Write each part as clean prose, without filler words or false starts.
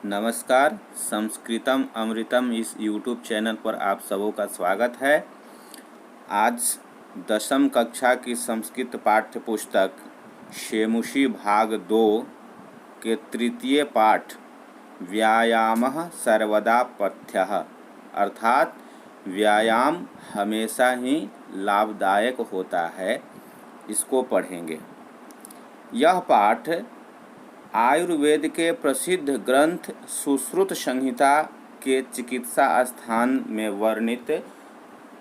नमस्कार। संस्कृतम अमृतम इस यूट्यूब चैनल पर आप सबों का स्वागत है। आज 10वीं कक्षा की संस्कृत पाठ्य पुस्तक शेमुषी भाग 2 के तृतीय पाठ व्यायामः सर्वदा पथ्यः अर्थात व्यायाम हमेशा ही लाभदायक होता है, इसको पढ़ेंगे। यह पाठ आयुर्वेद के प्रसिद्ध ग्रंथ सुश्रुत संहिता के चिकित्सा स्थान में वर्णित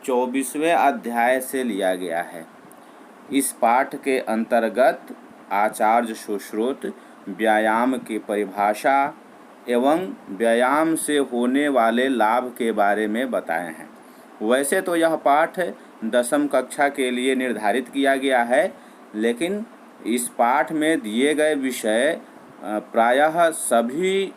24वें अध्याय से लिया गया है। इस पाठ के अंतर्गत आचार्य सुश्रुत व्यायाम की परिभाषा एवं व्यायाम से होने वाले लाभ के बारे में बताए हैं। वैसे तो यह पाठ 10वीं कक्षा के लिए निर्धारित किया गया है, लेकिन इस पाठ में दिए गए विषय प्रायः सभी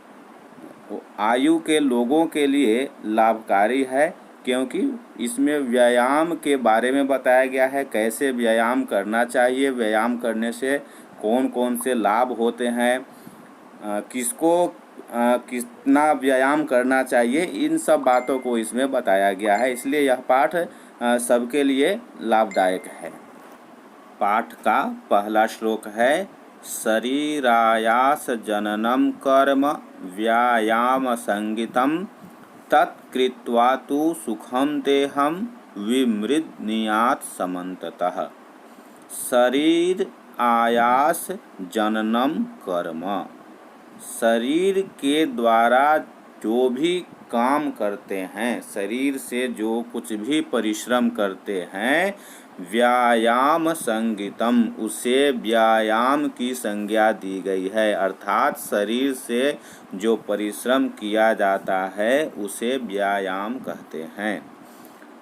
आयु के लोगों के लिए लाभकारी है, क्योंकि इसमें व्यायाम के बारे में बताया गया है, कैसे व्यायाम करना चाहिए, व्यायाम करने से कौन कौन से लाभ होते हैं, किसको कितना व्यायाम करना चाहिए, इन सब बातों को इसमें बताया गया है। इसलिए यह पाठ सबके लिए लाभदायक है। पाठ का पहला श्लोक है शरीरायास जननम कर्म व्यायाम संगितम तत्कृत्वा तु सुखम देहम विमृद्नियात् समन्ततः। शरीर आयास जननम कर्म, शरीर के द्वारा जो भी काम करते हैं, शरीर से जो कुछ भी परिश्रम करते हैं, व्यायाम संगितम, उसे व्यायाम की संज्ञा दी गई है। अर्थात शरीर से जो परिश्रम किया जाता है उसे व्यायाम कहते हैं।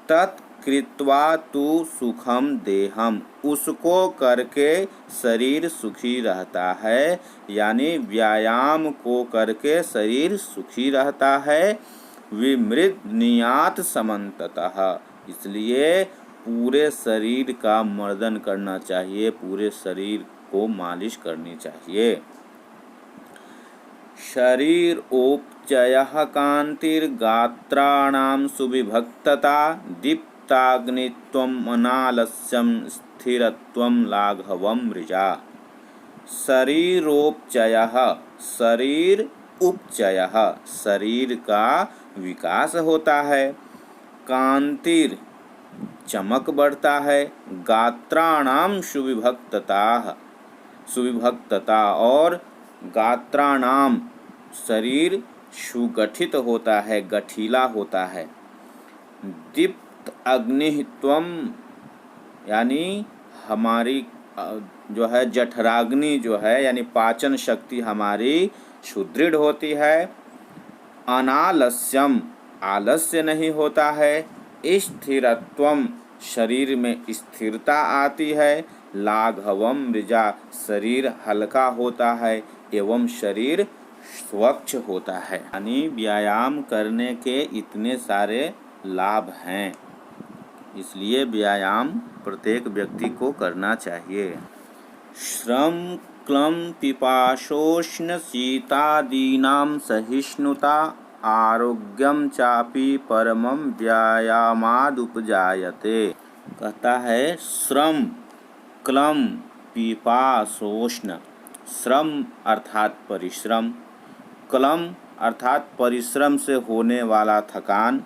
तत्कृत्वा तु सुखम देहम, उसको करके शरीर सुखी रहता है, यानी व्यायाम को करके शरीर सुखी रहता है। विमृद्नियात् समन्ततः, इसलिए पूरे शरीर का मर्दन करना चाहिए, पूरे शरीर को मालिश करनी चाहिए। शरीरोपचयः कान्तिर्गात्राणां सुविभक्तता दीप्ताग्नित्वम् अनालस्यं स्थिरत्वं लाघवं मृजा। शरीरोपचयः, शरीर उपचयः, शरीर का विकास होता है। कांतिर, चमक बढ़ता है। गात्राणाम सुविभक्तता, और गात्राणाम, शरीर सुगठित होता है, गठीला होता है। दीप्त अग्नित्वम, यानी हमारी जो है जठराग्नि जो है, यानी पाचन शक्ति हमारी सुदृढ़ होती है। अनालस्यम, आलस्य नहीं होता है। स्थिरत्वम, शरीर में स्थिरता आती है। लाघवम मृजा, शरीर हल्का होता है एवं शरीर स्वच्छ होता है। यानी व्यायाम करने के इतने सारे लाभ हैं, इसलिए व्यायाम प्रत्येक व्यक्ति को करना चाहिए। श्रम क्लं पिपाशोष्ण शीतादीनां सहिष्णुता आरोग्यम चापि परमं व्यायामादुपजायते। कहता है श्रम क्लं पिपाशोष्ण, श्रम अर्थात परिश्रम, क्लं अर्थात परिश्रम से होने वाला थकान,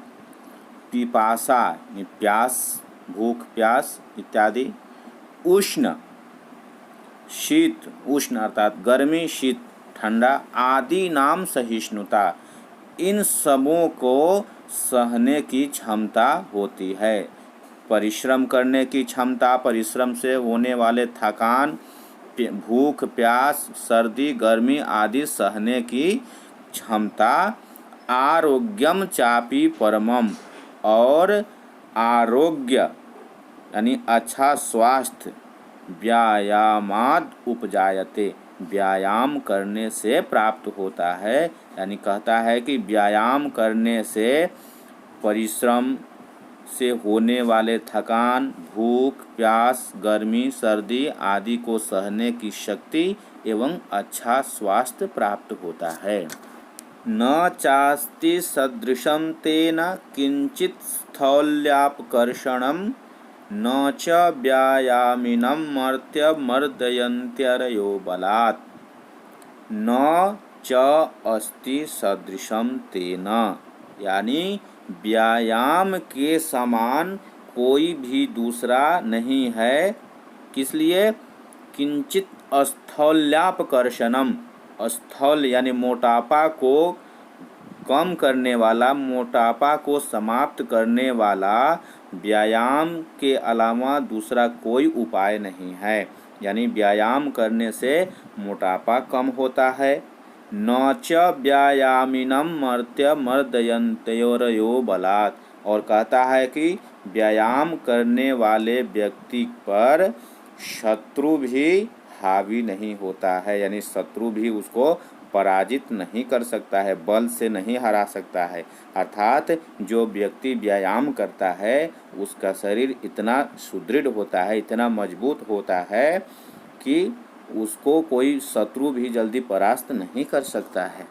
पिपासा प्यास, भूख प्यास इत्यादि, उष्ण शीत, उष्ण अर्थात गर्मी, शीत ठंडा, आदि नाम सहिष्णुता, इन सबों को सहने की क्षमता होती है। परिश्रम करने की क्षमता, परिश्रम से होने वाले थकान, भूख प्यास, सर्दी गर्मी आदि सहने की क्षमता। आरोग्यम चापि परमम, और आरोग्य यानी अच्छा स्वास्थ्य, व्यायामाद उपजायते, व्यायाम करने से प्राप्त होता है। यानी कहता है कि व्यायाम करने से परिश्रम से होने वाले थकान, भूख प्यास, गर्मी सर्दी आदि को सहने की शक्ति एवं अच्छा स्वास्थ्य प्राप्त होता है। न चास्ति सदृशं तेन किंचित् स्थौल्यापकर्षणं न च व्यायामिनं मर्त्यमर्दयन्त्यरयो बलात्। न च अस्ति सदृशं तेन, यानी व्यायाम के समान कोई भी दूसरा नहीं है। किस लिए? किंचित स्थौल्यापकर्षणम, स्थौल यानी मोटापा को कम करने वाला, मोटापा को समाप्त करने वाला व्यायाम के अलावा दूसरा कोई उपाय नहीं है। यानी व्यायाम करने से मोटापा कम होता है। न च व्यायामिनं मर्त्यमर्दयन्त्योरयो बलात्, और कहता है कि व्यायाम करने वाले व्यक्ति पर शत्रु भी हावी नहीं होता है, यानी शत्रु भी उसको पराजित नहीं कर सकता है, बल से नहीं हरा सकता है। अर्थात जो व्यक्ति व्यायाम करता है उसका शरीर इतना सुदृढ़ होता है, इतना मजबूत होता है कि उसको कोई शत्रु भी जल्दी परास्त नहीं कर सकता है।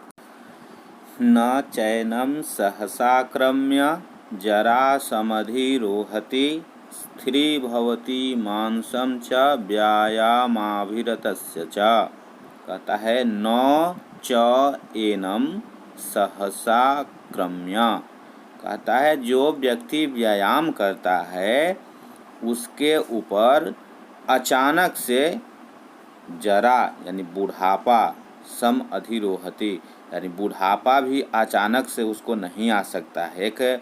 न चैनं सहसाक्रम्य जरासमधिरोहति स्थिरीभवति मांसं च व्यायामाभिरतस्य च। कहता है न च एनं सहसाक्रम्य, कहता है जो व्यक्ति व्यायाम करता है उसके ऊपर अचानक से जरा यानी बुढ़ापा, सम अधिरोहति यानी बुढ़ापा भी अचानक से उसको नहीं आ सकता है। एक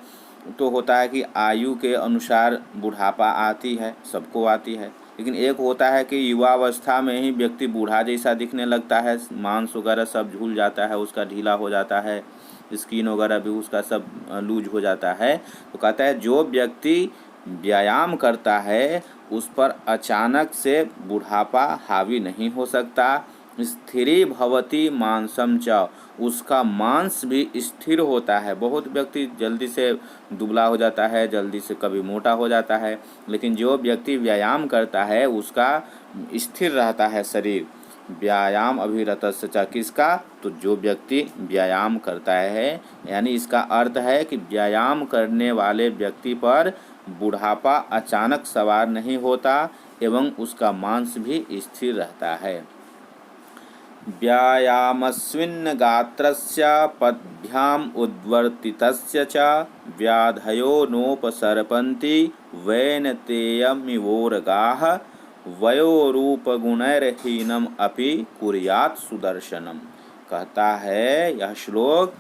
तो होता है कि आयु के अनुसार बुढ़ापा आती है, सबको आती है, लेकिन एक होता है कि युवावस्था में ही व्यक्ति बूढ़ा जैसा दिखने लगता है, मांस वगैरह सब झूल जाता है, उसका ढीला हो जाता है, स्किन वगैरह भी उसका सब लूज हो जाता है। तो कहता है जो व्यक्ति व्यायाम करता है उस पर अचानक से बुढ़ापा हावी नहीं हो सकता। स्थिरी भवति मांसम च, उसका मांस भी स्थिर होता है। बहुत व्यक्ति जल्दी से दुबला हो जाता है, जल्दी से कभी मोटा हो जाता है, लेकिन जो व्यक्ति व्यायाम करता है उसका स्थिर रहता है शरीर। व्यायाम अभिरतस्य च, किसका? तो जो व्यक्ति व्यायाम करता है, यानी इसका अर्थ है कि व्यायाम करने वाले व्यक्ति पर बुढ़ापा अचानक सवार नहीं होता एवं उसका मांस भी स्थिर रहता है। व्यायामस्मिन् गात्रस्य पद्भ्याम् उद्वर्तितस्य च व्याधयो नोपसर्पन्ति वैनतेयमिवोरगाः वयोरूपगुणैर्हीनम् अपि कुर्यात् सुदर्शनम्। कहता है यह श्लोक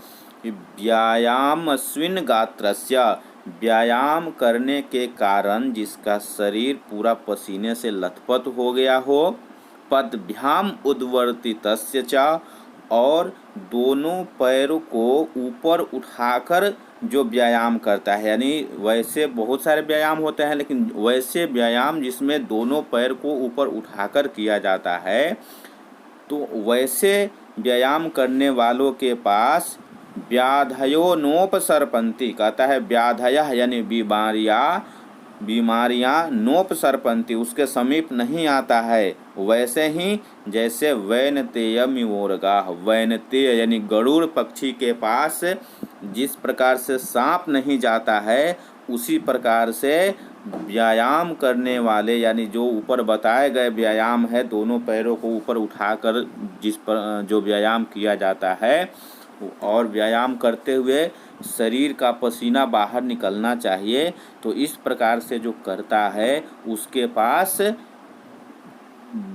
व्यायामस्मिन् गात्रस्य, व्यायाम करने के कारण जिसका शरीर पूरा पसीने से लथपथ हो गया हो, पदभ्याम उद्वर्तितस्य च, और दोनों पैरों को ऊपर उठाकर जो व्यायाम करता है, यानी वैसे बहुत सारे व्यायाम होते हैं लेकिन वैसे व्यायाम जिसमें दोनों पैर को ऊपर उठाकर किया जाता है, तो वैसे व्यायाम करने वालों के पास व्याधयो नोपसर्पन्ति, कहता है व्याधयः यानी बीमारियाँ नोपसर्पन्ति उसके समीप नहीं आता है। वैसे ही जैसे वैनतेयमिवोरगाः, वैनतेय यानी गरुड़ पक्षी के पास जिस प्रकार से सांप नहीं जाता है, उसी प्रकार से व्यायाम करने वाले, यानी जो ऊपर बताए गए व्यायाम है, दोनों पैरों को ऊपर उठाकर जिस पर जो व्यायाम किया जाता है, और व्यायाम करते हुए शरीर का पसीना बाहर निकलना चाहिए, तो इस प्रकार से जो करता है उसके पास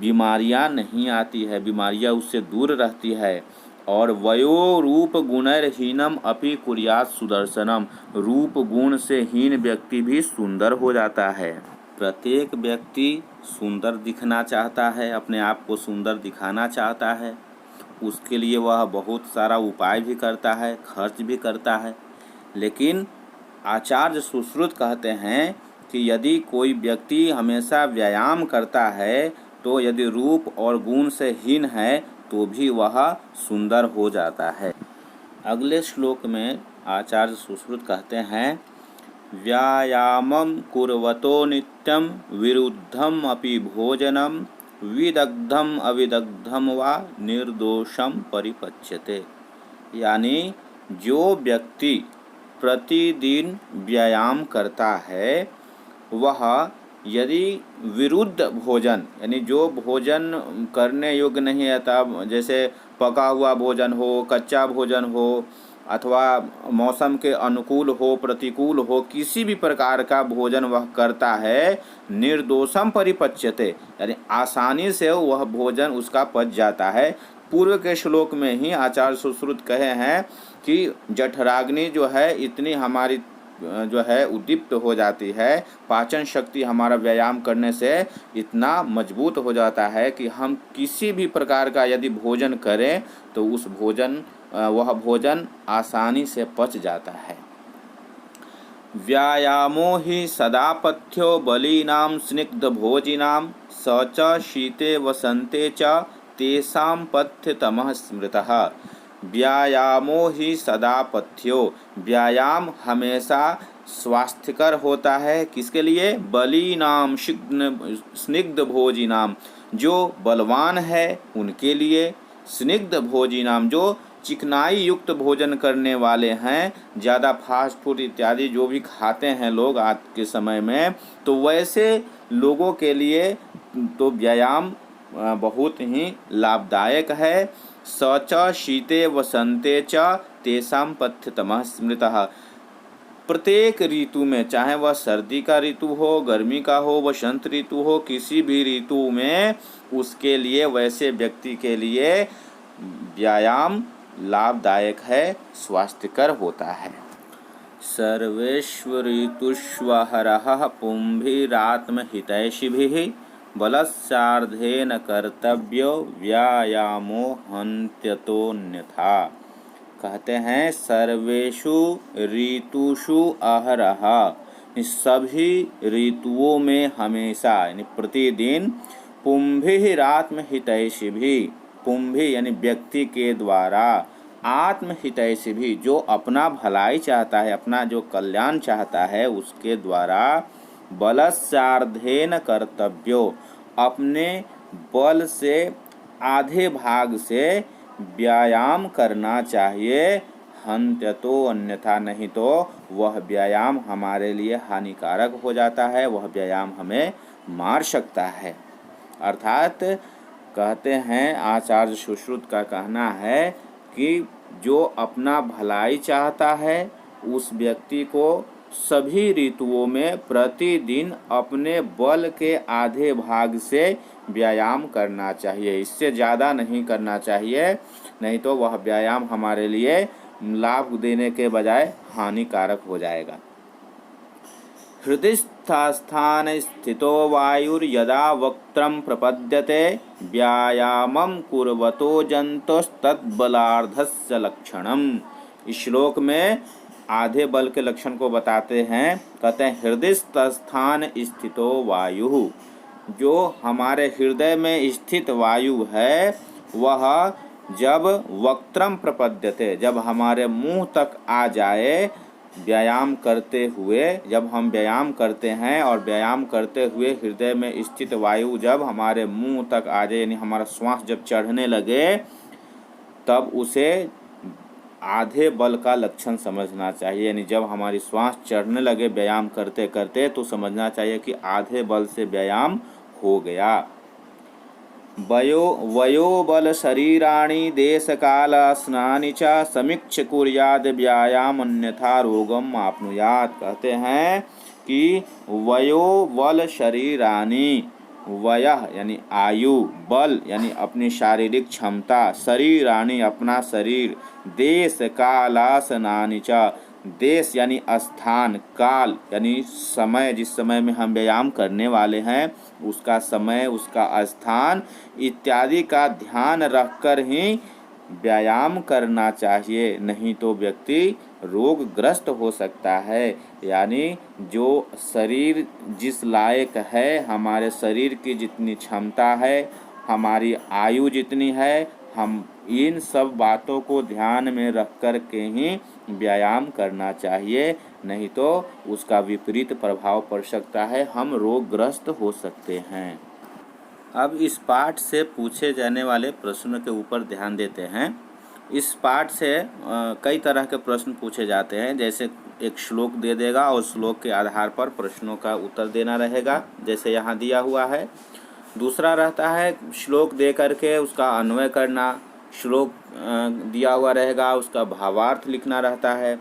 बीमारियां नहीं आती है, बीमारियां उससे दूर रहती है। और वयो रूप गुणैर्हीनम अपि कुर्यात् सुदर्शनम, रूप गुण से हीन व्यक्ति भी सुंदर हो जाता है। प्रत्येक व्यक्ति सुंदर दिखना चाहता है, अपने आप को सुंदर दिखाना चाहता है, उसके लिए वह बहुत सारा उपाय भी करता है, खर्च भी करता है। लेकिन आचार्य सुश्रुत कहते हैं कि यदि कोई व्यक्ति हमेशा व्यायाम करता है तो यदि रूप और गुण से हीन है तो भी वह सुंदर हो जाता है। अगले श्लोक में आचार्य सुश्रुत कहते हैं व्यायामं कुर्वतो नित्यं विरुद्धम अपि भोजनम विदग्धम अविदग्धम वा निर्दोषम परिपच्यते। यानी जो व्यक्ति प्रतिदिन व्यायाम करता है वह यदि विरुद्ध भोजन यानी जो भोजन करने योग्य नहीं है, तब जैसे पका हुआ भोजन हो, कच्चा भोजन हो, अथवा मौसम के अनुकूल हो, प्रतिकूल हो, किसी भी प्रकार का भोजन वह करता है, निर्दोषम परिपच्यते यानी आसानी से वह भोजन उसका पच जाता है। पूर्व के श्लोक में ही आचार्य सुश्रुत कहे हैं कि जठराग्नि जो है इतनी हमारी जो है उद्दीप्त हो जाती है, पाचन शक्ति हमारा व्यायाम करने से इतना मजबूत हो जाता है कि हम किसी भी प्रकार का यदि भोजन करें तो वह भोजन आसानी से पच जाता है। व्यायामो हि सदापथ्यो बलीनां स्निग्धभोजिनां स च शीते वसन्ते च तेषां पथ्यतमः स्मृतः। व्यायामो ही सदापथ्यो, व्यायाम हमेशा स्वास्थ्यकर होता है। किसके लिए? बलीनाम स्निग्ध भोजिनाम, जो बलवान है उनके लिए। स्निग्ध भोजिनाम, जो चिकनाई युक्त भोजन करने वाले हैं, ज़्यादा फास्ट फूड इत्यादि जो भी खाते हैं लोग आज के समय में, तो वैसे लोगों के लिए तो व्यायाम बहुत ही लाभदायक है। स च शीते वसंते च तेषां पथ्यतमः स्मृतः। प्रत्येक ऋतु में, चाहे वह सर्दी का ऋतु हो, गर्मी का हो, वसंत ऋतु हो, किसी भी ऋतु में उसके लिए, वैसे व्यक्ति के लिए व्यायाम लाभदायक है, स्वास्थ्यकर होता है। सर्वेषु ऋतुष्वहरः पुंभिरात्महितैषिभिः बलस्यार्धेन कर्तव्यो व्यायामो हन्त्यतोऽन्यथा। कहते हैं सर्वेषु ऋतुषु अहरः, सभी ऋतुओं में हमेशा यानी प्रतिदिन, पुंभिरात्महितैषिभिः, पुंभि यानी व्यक्ति के द्वारा, आत्महितैषिभिः जो अपना भलाई चाहता है, अपना जो कल्याण चाहता है, उसके द्वारा बलस्यार्धेन कर्तव्यो, अपने बल से आधे भाग से व्यायाम करना चाहिए। हन्त्यतो अन्यथा, नहीं तो वह व्यायाम हमारे लिए हानिकारक हो जाता है, वह व्यायाम हमें मार सकता है। अर्थात कहते हैं आचार्य सुश्रुत का कहना है कि जो अपना भलाई चाहता है उस व्यक्ति को सभी ऋतुओं में प्रतिदिन अपने बल के आधे भाग से व्यायाम करना चाहिए, इससे ज़्यादा नहीं करना चाहिए, नहीं तो वह व्यायाम हमारे लिए लाभ देने के बजाय हानिकारक हो जाएगा। हृदिस्थान स्थितो वायुर्यदा वक्त्रं प्रपद्यते व्यायामं कुर्वतो जन्तोस्तद्बलार्धस्य लक्षणम्। इस श्लोक में आधे बल के लक्षण को बताते हैं। कहते हैं हृदय स्थान स्थितो वायु, जो हमारे हृदय में स्थित वायु है वह जब वक्त्रम प्रपद्यते, जब हमारे मुंह तक आ जाए व्यायाम करते हुए, जब हम व्यायाम करते हैं और व्यायाम करते हुए हृदय में स्थित वायु जब हमारे मुंह तक आ जाए, यानी हमारा श्वास जब चढ़ने लगे, तब उसे आधे बल का लक्षण समझना चाहिए। यानी जब हमारी श्वास चढ़ने लगे व्यायाम करते करते, तो समझना चाहिए कि आधे बल से व्यायाम हो गया। वयो बल शरीराणि देश काल स्नानि च समीक्ष कुर्याद व्यायाम अन्यथा रोगम आपनुयात। कहते हैं कि वयो बल शरीराणि, वयः यानी आयु, बल यानी अपनी शारीरिक क्षमता, शरीराणि अपना शरीर, देश कालासनानि च, देश यानी स्थान, काल यानी समय, जिस समय में हम व्यायाम करने वाले हैं उसका समय, उसका स्थान इत्यादि का ध्यान रखकर ही व्यायाम करना चाहिए, नहीं तो व्यक्ति रोगग्रस्त हो सकता है। यानी जो शरीर जिस लायक है, हमारे शरीर की जितनी क्षमता है, हमारी आयु जितनी है, हम इन सब बातों को ध्यान में रख कर के ही व्यायाम करना चाहिए, नहीं तो उसका विपरीत प्रभाव पड़ सकता है, हम रोगग्रस्त हो सकते हैं। अब इस पाठ से पूछे जाने वाले प्रश्न के ऊपर ध्यान देते हैं। इस पाठ से कई तरह के प्रश्न पूछे जाते हैं। जैसे एक श्लोक दे देगा और श्लोक के आधार पर प्रश्नों का उत्तर देना रहेगा, जैसे यहाँ दिया हुआ है। दूसरा रहता है श्लोक दे करके उसका अन्वय करना, श्लोक दिया हुआ रहेगा उसका भावार्थ लिखना रहता है।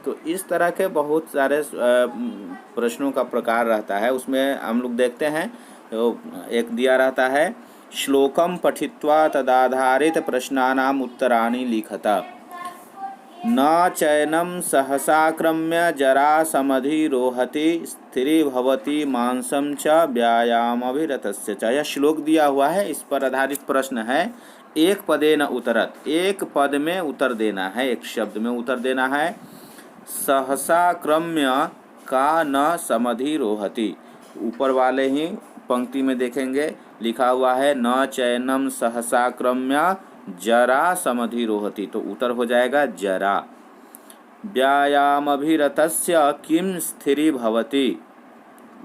तो इस तरह के बहुत सारे प्रश्नों का प्रकार रहता है। उसमें हम लोग देखते हैं तो एक दिया रहता है श्लोकम पठित्वा तदाधारित प्रश्नानाम उत्तराणि लिखता, न चैनम सहसाक्रम्य जरा समधिरोहति स्थिरीभवति मांसम च व्यायामभिरतस्य च। यह श्लोक दिया हुआ है, इस पर आधारित प्रश्न है। एक पदे न उत्तरत, एक पद में उत्तर देना है, एक शब्द में उत्तर देना है। सहसाक्रम्य का न समधिरोहति, ऊपर वाले ही पंक्ति में देखेंगे लिखा हुआ है न चैनम सहसाक्रम्य जरा समधिरोहति, तो उत्तर हो जाएगा जरा। व्यायामभिरतस्य किम स्थिरीभवति,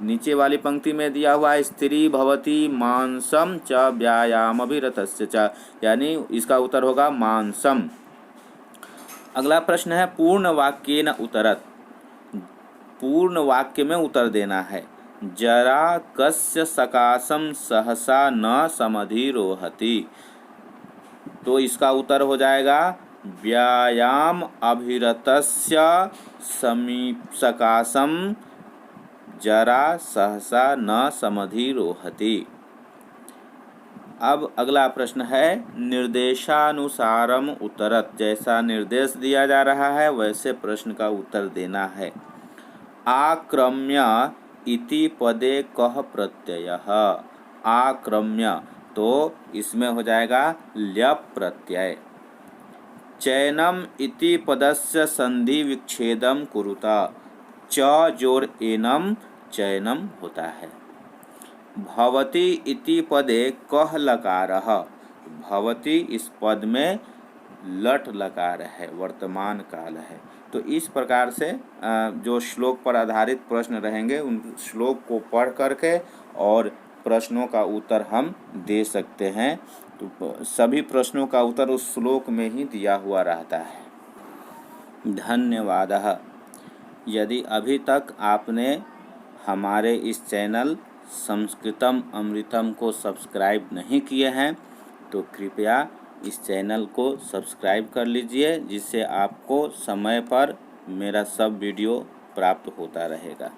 नीचे वाली पंक्ति में दिया हुआ है स्थिरीभवति मांसम च व्यायामभिरतस्य च, यानी इसका उत्तर होगा मांसम। अगला प्रश्न है पूर्ण वाक्येन उत्तरत, पूर्ण वाक्य में उत्तर देना है। जरा कस्य सकाशम सहसा न समधिरोहति, तो इसका उत्तर हो जाएगा व्यायाम अभिरतस्य सकाशम जरा सहसा न समधिरोहति। अब अगला प्रश्न है निर्देशानुसारम उत्तरत, जैसा निर्देश दिया जा रहा है वैसे प्रश्न का उत्तर देना है। आक्रम्य इति पदे कः प्रत्ययः, आक्रम्य, तो इसमें हो जाएगा ल्यप प्रत्यय। चैनम इति पदस्य संधि विच्छेदम कुरुता, च जोर एनम चैनम होता है। भवति इति पदे कः लकारः, भवति इस पद में लट लकार है, वर्तमान काल है। तो इस प्रकार से जो श्लोक पर आधारित प्रश्न रहेंगे उन श्लोक को पढ़ करके और प्रश्नों का उत्तर हम दे सकते हैं। तो सभी प्रश्नों का उत्तर उस श्लोक में ही दिया हुआ रहता है। धन्यवाद। यदि अभी तक आपने हमारे इस चैनल संस्कृतम अमृतम को सब्सक्राइब नहीं किए हैं तो कृपया इस चैनल को सब्सक्राइब कर लीजिए, जिससे आपको समय पर मेरा सब वीडियो प्राप्त होता रहेगा।